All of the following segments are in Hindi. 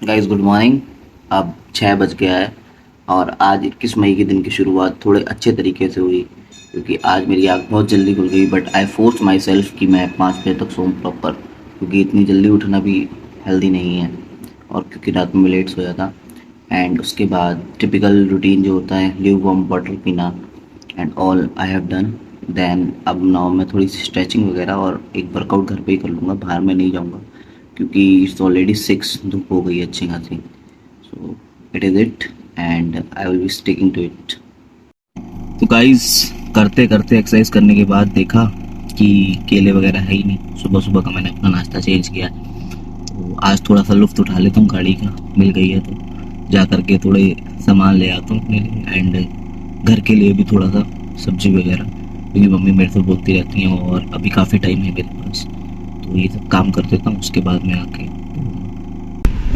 Guys good morning. अब 6 बज गया है और आज 21 मई के दिन की शुरुआत थोड़े अच्छे तरीके से हुई क्योंकि आज मेरी आँख बहुत जल्दी खुल गई। But I force my self कि मैं 5 बजे तक सोऊं प्रॉपर, क्योंकि इतनी जल्दी उठना भी हेल्दी नहीं है और क्योंकि रात में मैं लेट सोया था। एंड उसके बाद टिपिकल रूटीन जो होता है, ल्यू वार्म वाटर पीना and all I have done. Then अब नाउ मैं थोड़ी सी स्ट्रेचिंग वगैरह और एक वर्कआउट घर पे ही कर लूँगा, बाहर में नहीं जाऊँगा क्योंकि इट्स ऑलरेडी 6, धूप हो गई है अच्छी खासी। So it is it and I will be sticking to it. तो गाइस, करते करते एक्सरसाइज करने के बाद देखा कि केले वगैरह है ही नहीं। सुबह सुबह का मैंने अपना नाश्ता चेंज किया। तो आज थोड़ा सा लुफ्त उठा लेता हूँ, गाड़ी का मिल गई है तो जा करके थोड़े सामान ले आता हूँ अपने लिए एंड घर के लिए भी थोड़ा सा सब्जी वगैरह, क्योंकि मम्मी मेरे से बोलती रहती हैं और अभी काफ़ी टाइम है मेरे पास। तो ये सब काम कर देता हूँ, उसके बाद में आके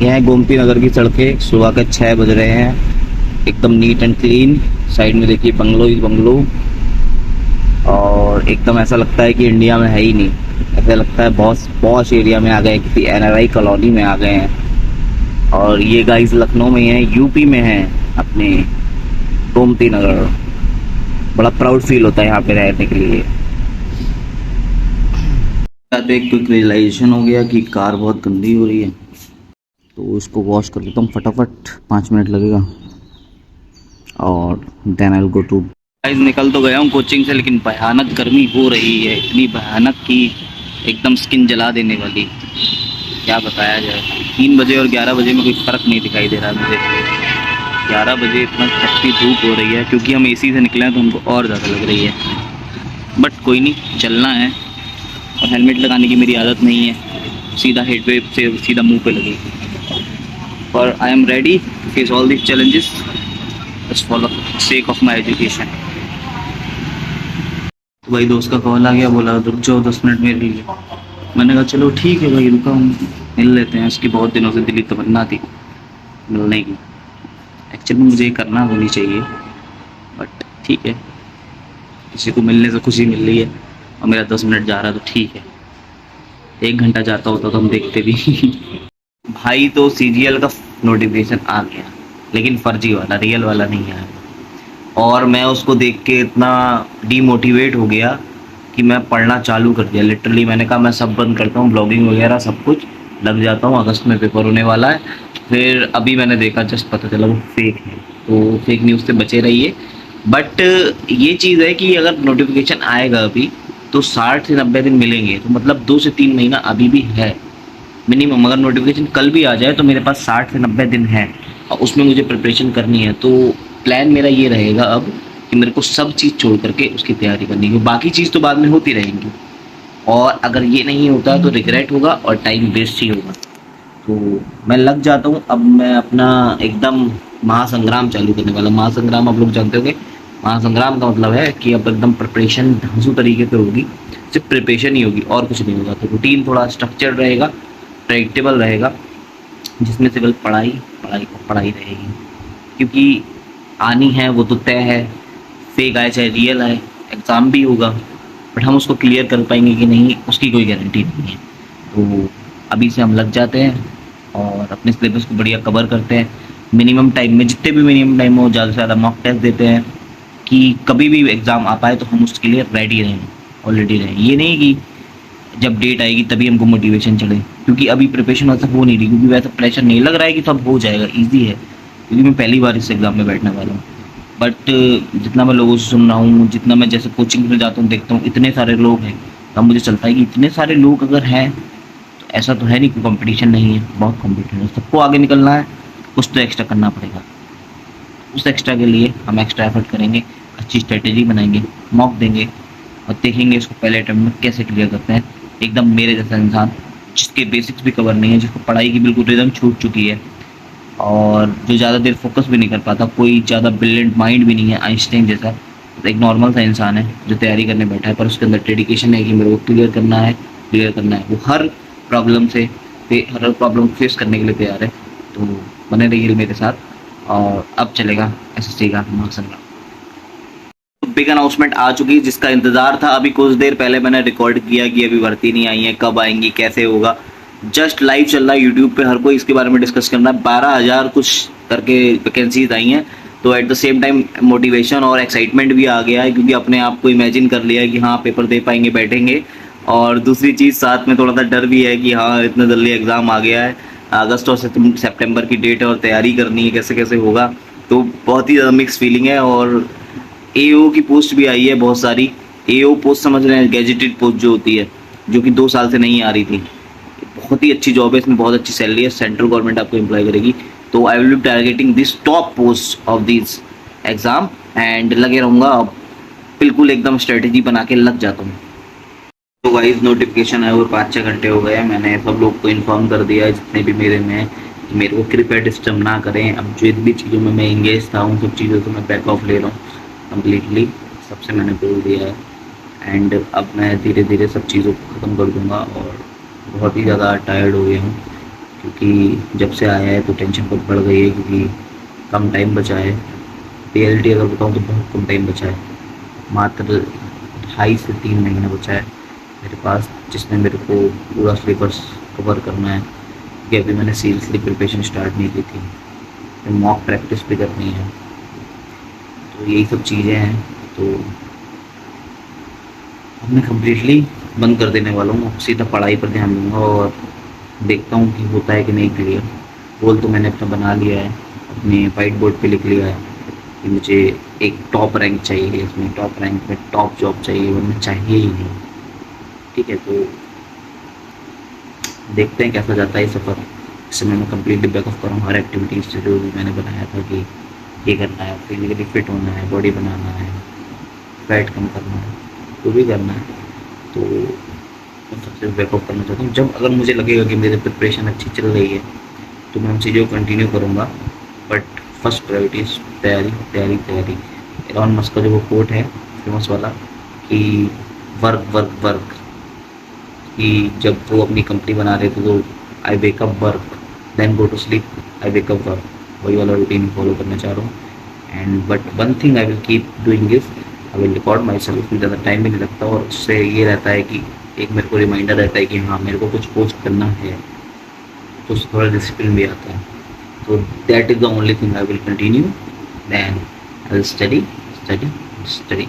यह है गोमती नगर की सड़कें। सुबह के 6 बज रहे हैं, एकदम नीट एंड क्लीन। साइड में देखिए बंगलो ही बंगलो, और एकदम ऐसा लगता है कि इंडिया में है ही नहीं। ऐसा लगता है बहुत पॉश एरिया में आ गए, किसी एनआरआई कॉलोनी में आ गए हैं। और ये गाइस लखनऊ में है, यूपी में है अपने गोमती नगर। बड़ा प्राउड फील होता है यहाँ पे रहने के लिए। तो एक क्विक रियलाइजेशन हो गया कि कार बहुत गंदी हो रही है, तो इसको वॉश कर देता हूँ फटाफट, 5 मिनट लगेगा और then I will go to. Guys निकल तो गया हूँ कोचिंग से, लेकिन भयानक गर्मी हो रही है, इतनी भयानक कि एकदम स्किन जला देने वाली। क्या बताया जाए, 3 बजे और 11 बजे में कोई फ़र्क नहीं दिखाई दे रहा है मुझे। 11 बजे इतना तपती धूप हो रही है, क्योंकि हम एसी से निकले हैं तो हमको और ज़्यादा लग रही है। बट कोई नहीं, चलना है। और हेलमेट लगाने की मेरी आदत नहीं है, सीधा हेड पे से सीधा मुंह पे लगेगी। और I am ready to face all these challenges just for the sake of my education। तो भाई दोस्त का कॉल आ गया, बोला रुक जाओ 10 मिनट मेरे लिए। मैंने कहा चलो ठीक है भाई, रुका हूँ, मिल लेते हैं। उसकी बहुत दिनों से दिली तमन्ना थी मिलने की। एक्चुअली मुझे ये करना होनी चाहिए, बट ठीक है, किसी को मिलने से खुशी मिल रही है और मेरा 10 मिनट जा रहा है तो ठीक है। 1 घंटा जाता होता तो हम देखते भी। भाई तो सीजीएल का नोटिफिकेशन आ गया, लेकिन फर्जी वाला, रियल वाला नहीं आया। और मैं उसको देख के इतना डीमोटिवेट हो गया कि मैं पढ़ना चालू कर दिया। लिटरली मैंने कहा मैं सब बंद करता हूँ, ब्लॉगिंग वगैरह सब कुछ, लग जाता हूँ। अगस्त में पेपर होने वाला है। फिर अभी मैंने देखा, जस्ट पता चला वो फेक है, तो फेक न्यूज़ से बचे रहिए। बट ये चीज़ है कि अगर नोटिफिकेशन आएगा अभी तो 60 से 90 दिन मिलेंगे, तो मतलब 2 से 3 महीना अभी भी है मिनिमम। अगर नोटिफिकेशन कल भी आ जाए तो मेरे पास 60 से 90 दिन है और उसमें मुझे प्रिपरेशन करनी है। तो प्लान मेरा ये रहेगा अब कि मेरे को सब चीज़ छोड़ करके उसकी तैयारी करनी है, बाकी चीज़ तो बाद में होती रहेंगी। और अगर ये नहीं होता तो रिग्रेट होगा और टाइम वेस्ट ही होगा। तो मैं लग जाता हूँ अब। मैं अपना एकदम महासंग्राम चालू करने वाला। महासंग्राम आप लोग जानते होंगे, महासंग्राम का मतलब है कि अब एकदम प्रिपरेशन धांसू तरीके से होगी। सिर्फ प्रिपरेशन ही होगी और कुछ नहीं होगा। तो रूटीन थोड़ा स्ट्रक्चर रहेगा, प्रेडिक्टेबल रहेगा, जिसमें से केवल पढ़ाई पढ़ाई और पढ़ाई रहेगी। क्योंकि आनी है वो तो तय है, फेक आए चाहे रियल आए, एग्ज़ाम भी होगा। बट हम उसको क्लियर कर पाएंगे कि नहीं, उसकी कोई गारंटी नहीं है। तो अभी से हम लग जाते हैं और अपने सिलेबस को बढ़िया कवर करते हैं। मिनिमम टाइम में, जितने भी मिनिमम टाइम हो, ज़्यादा से ज़्यादा मॉक टेस्ट देते हैं कि कभी भी एग्ज़ाम आ पाए तो हम उसके लिए रेडी रहें, ऑलरेडी रहें। ये नहीं कि जब डेट आएगी तभी हमको मोटिवेशन चढ़े, क्योंकि अभी प्रिपरेशन वैसा हो नहीं रही। क्योंकि वैसा प्रेशर नहीं लग रहा है कि सब हो जाएगा, ईजी है, क्योंकि मैं पहली बार इस एग्ज़ाम में बैठने वाला हूँ। बट जितना मैं लोगों से सुन रहा हूँ, जितना मैं जैसे कोचिंग में जाता हूँ, देखता हूँ इतने सारे लोग हैं, तब मुझे चलता है कि इतने सारे लोग अगर हैं तो ऐसा तो है नहीं कि कंपटीशन नहीं है, बहुत कंपटीशन है। सबको आगे निकलना है, कुछ तो एक्स्ट्रा करना पड़ेगा। उस एक्स्ट्रा के लिए हम एक्स्ट्रा एफर्ट करेंगे, अच्छी स्ट्रेटेजी बनाएंगे, मॉक देंगे और देखेंगे इसको पहले अटेम्प्ट में कैसे क्लियर करते हैं। एकदम मेरे जैसा इंसान, जिसके बेसिक्स भी कवर नहीं है, जिसको पढ़ाई की बिल्कुल रिदम छूट चुकी है और जो ज़्यादा देर फोकस भी नहीं कर पाता, कोई ज़्यादा ब्रिलियंट माइंड भी नहीं है आइंस्टाइन जैसा। तो एक नॉर्मल सा इंसान है जो तैयारी करने बैठा है, पर उसके अंदर डेडिकेशन है कि मेरे को क्लियर करना है, क्लियर करना है। वो हर प्रॉब्लम से हर प्रॉब्लम फेस करने के लिए तैयार है। तो बने रहिए मेरे साथ। और अब चलेगा एसएससी का महासंग्राम। बिग अनाउंसमेंट आ चुकी है, जिसका इंतजार था। अभी कुछ देर पहले मैंने रिकॉर्ड किया कि अभी भर्ती नहीं आई है, कब आएंगी, कैसे होगा। जस्ट लाइव चल रहा है यूट्यूब पे, हर कोई इसके बारे में डिस्कस करना है। 12,000 कुछ करके वैकेंसीज आई हैं, तो at the same time motivation और एक्साइटमेंट भी आ गया है, क्योंकि अपने आप को इमेजिन कर लिया है कि हाँ पेपर दे पाएंगे, बैठेंगे। और दूसरी चीज़ साथ में थोड़ा सा डर भी है कि हाँ इतना जल्दी एग्ज़ाम आ गया है, अगस्त और सितंबर की डेट है और तैयारी करनी है, कैसे कैसे होगा। तो बहुत ही ज़्यादा मिक्स फीलिंग है। और एओ की पोस्ट भी आई है बहुत सारी। एओ पोस्ट समझ रहे हैं, गैजेटेड पोस्ट जो होती है, जो कि 2 साल से नहीं आ रही थी। बहुत ही अच्छी जॉब है, इसमें बहुत अच्छी सैलरी है, सेंट्रल गवर्नमेंट आपको एम्प्लॉय करेगी। तो आई will B targeting this top post of this exam and लगे रहूँगा। अब बिल्कुल एकदम स्ट्रेटेजी बना के लग जाता हूँ। तो गाइस नोटिफिकेशन है और 5-6 घंटे हो गए हैं, मैंने सब लोग को इन्फॉर्म कर दिया है जितने भी मेरे में, कि मेरे को कृपया डिस्टर्ब ना करें। अब जो भी चीज़ों में मैं इंगेज था उन सब चीज़ों से मैं बैक ऑफ ले रहा हूँ कम्प्लीटली, सबसे मैंने बोल दिया है। एंड अब मैं धीरे धीरे सब चीज़ों को ख़त्म कर दूँगा। और बहुत ही ज़्यादा टायर्ड हो गया हूँ, क्योंकि जब से आया है तो टेंशन बहुत बढ़ गई है, क्योंकि कम टाइम बचा है। रियलिटी अगर बताऊँ तो बहुत कम टाइम बचा है, मात्र 2.5 से 3 महीने बचा है मेरे पास, जिसमें मेरे को पूरा सिलेबस कवर करना है। क्योंकि अभी मैंने सीरियसली प्रिपरेशन स्टार्ट नहीं की थी, तो मॉक प्रैक्टिस भी करनी है। तो यही सब चीज़ें हैं। तो अब मैं कम्प्लीटली बंद कर देने वाला हूँ, सीधा पढ़ाई पर ध्यान दूँगा और देखता हूँ कि होता है कि नहीं क्लियर। गोल तो मैंने अपना बना लिया है, अपने वाइट बोर्ड पे लिख लिया है कि मुझे एक टॉप रैंक चाहिए, इसमें टॉप रैंक में टॉप जॉब चाहिए, वरना चाहिए ही नहीं। ठीक है, तो देखते हैं कैसा जाता है ये सफ़र। इस समय मैं कम्प्लीटली बैकअप करूँ हर एक्टिविटीज़ से जो भी मैंने बनाया था कि ये करना है, फिजिकली फिट होना है, बॉडी बनाना है, फैट कम करना है, जो भी करना है। तो मैं सबसे बैकअप करना चाहता हूँ। जब अगर मुझे लगेगा कि मेरी प्रिपरेशन अच्छी चल रही है तो मैं उन चीज़ों को कंटिन्यू करूँगा। बट फर्स्ट प्रायोरिटी इज़ तैयारी, तैयारी, तैयारी। एलॉन मस्क का जो वो कोट है फेमस वाला कि वर्क वर्क वर्क, कि जब वो अपनी कंपनी बना रहे थे तो I wake up work then go to sleep, I wake up work, वही वाला रूटीन फॉलो करना चाह रहा हूँ। And but one thing I will keep doing is I will record myself. उसमें ज़्यादा टाइम भी नहीं लगता और उससे ये रहता है कि एक मेरे को रिमाइंडर रहता है कि हाँ मेरे को कुछ पोस्ट करना है, तो उससे थोड़ा डिसिप्लिन भी आता है। तो that is the only thing I will continue. Then I will study study study.